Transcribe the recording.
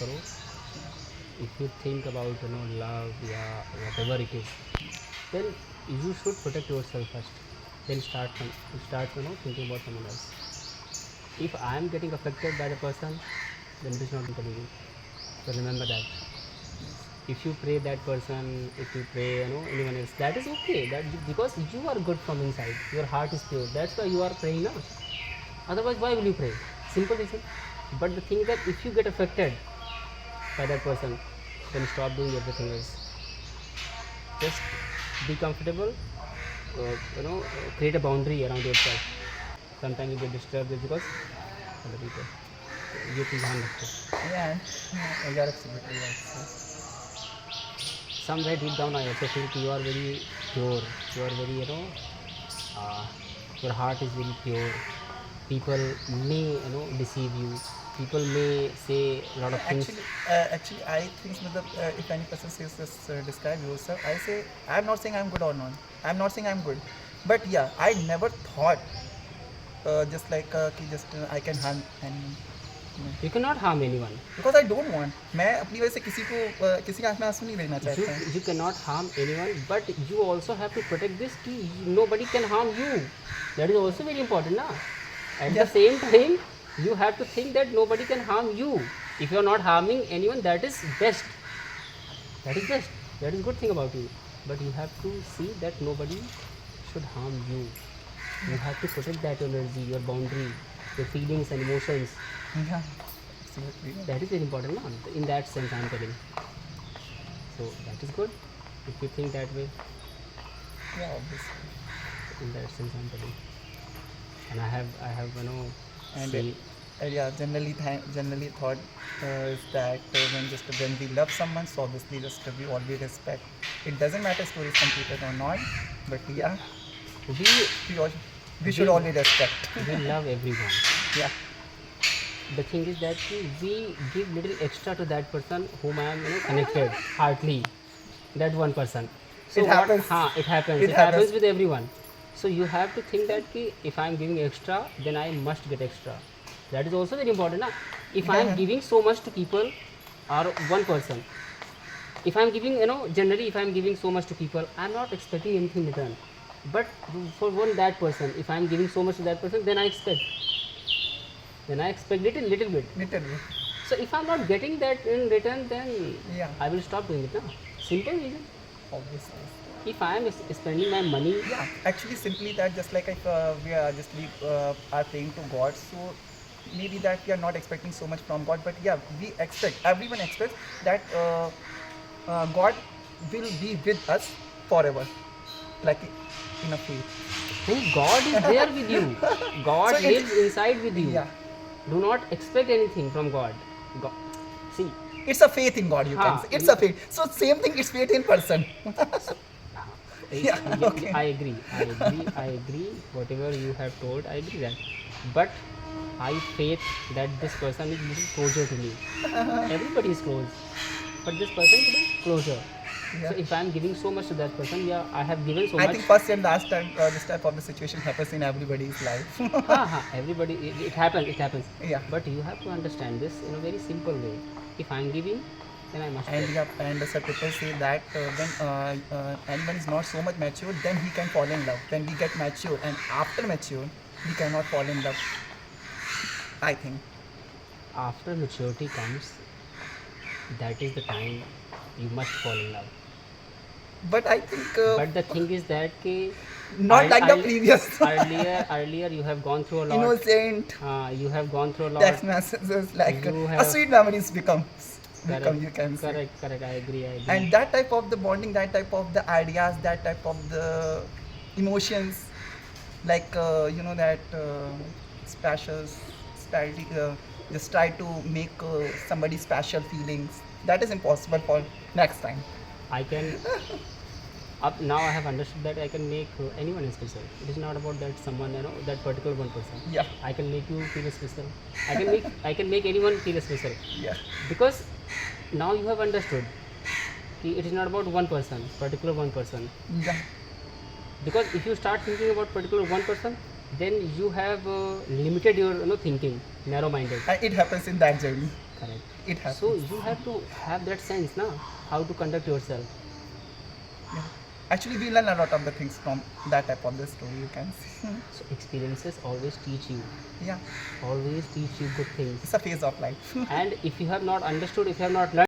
करो. If you think about love, yeah, whatever it is, then you should protect yourself first. Then start thinking about someone else. If I am getting affected by the person, then it is not meant to be. So remember that. If you pray that person, if you pray anyone else, that is okay. Because you are good from inside. Your heart is pure. That's why you are praying now. Otherwise, why will you pray? Simple reason. But the thing that if you get affected by that person, then stop doing everything else. Just be comfortable. Create a boundary around yourself. Sometimes you get disturbed because other people. ये तो ध्यान रखो. Yeah, you're absolutely right. Somewhere deep down, I also feel you are very pure. You are very, your heart is very pure. People may, deceive you. People may say a lot of things. Actually, I think if any person says this, describe yourself, I say I'm not saying I'm good or not. I'm not saying I'm good, but yeah, I never thought just like I can harm anyone. You cannot harm anyone. Because I don't want. मैं अपनी वजह से किसी की आँख में आंसू नहीं लेना चाहता. You cannot harm anyone, but you also have to protect this. Ki nobody can harm you. That is also very important, na? At the same time, you have to think that nobody can harm you. If you are not harming anyone, that is best. That is best. That is good thing about you. But you have to see that nobody should harm you. You have to protect that energy, your boundary, your feelings and emotions. Yeah, absolutely. That is very important, no? In that sense, I am telling. So that is good if you think that way. Yeah, obviously. In that sense, I am telling. And I have And see, yeah, generally thought is that when we love someone, so obviously we always respect. It doesn't matter stories completed or not, but yeah, we should always respect. we love everyone. Yeah. The thing is that we give little extra to that person whom I am connected heartily. That one person. So It happens. It happens. It It happens happens. with everyone. So you have to think that if I am giving extra, then I must get extra. That is also very important. Na? If I am giving so much to people or one person, if I am giving, generally if I am giving so much to people, I am not expecting anything in return. But for that person, if I am giving so much to that person, then I expect. Then I expect little bit. Little bit. So if I'm not getting that in return, then Yeah. I will stop doing it. No? Simple reason. Obviously. If I am spending my money, Yeah, actually, simply that just like if we are are praying to God, so maybe that we are not expecting so much from God, but yeah, we expect, everyone expects that God will be with us forever, like in a faith. then God is there with you. God So it- lives inside with you. Yeah, Do not expect anything from God. See, it's a faith in God, you can Haan, say. It's a faith. So same thing, it's faith in person. Yeah, okay. I agree. Whatever you have told, I agree that. But I faith that this person is little closer to me. Everybody is close, but this person is little closer. Yeah. So if I am giving so much to that person, yeah, I have given so I much. think first and last time this type of the situation happens in everybody's life. Everybody, it happens. Yeah. But you have to understand this in a very simple way. If I am giving, then I must. And get. yeah, and some people say that when anyone is not so much mature, then he can fall in love. When we get mature, and after mature, we cannot fall in love. I think. After maturity comes, that is the time you must fall in love. But I think But the thing is that not like the previous earlier you have gone through a lot. innocent You have gone through a lot. text messages, like You a have- sweet memories become Correct, you can say. correct. I agree. And that type of the bonding, that type of the ideas, that type of the emotions, like that specialty, just try to make somebody special feelings. That is impossible for next time. I can. Up now, I have understood that I can make anyone special. It is not about that someone, that particular one person. Yeah, I can make you feel special. I can make anyone feel special. yeah, Because now you have understood it is not about particular one person. yeah. Because if you start thinking about particular one person, then you have limited your thinking, narrow minded. And it happens in that journey. Correct. It happens. So you have to have that sense now how to conduct yourself. Yeah. Actually, we learn a lot of the things from that type of the story, you can see. So experiences always teach you, Yeah, always teach you good things. it's a phase of life. And if you have not understood, if you have not learned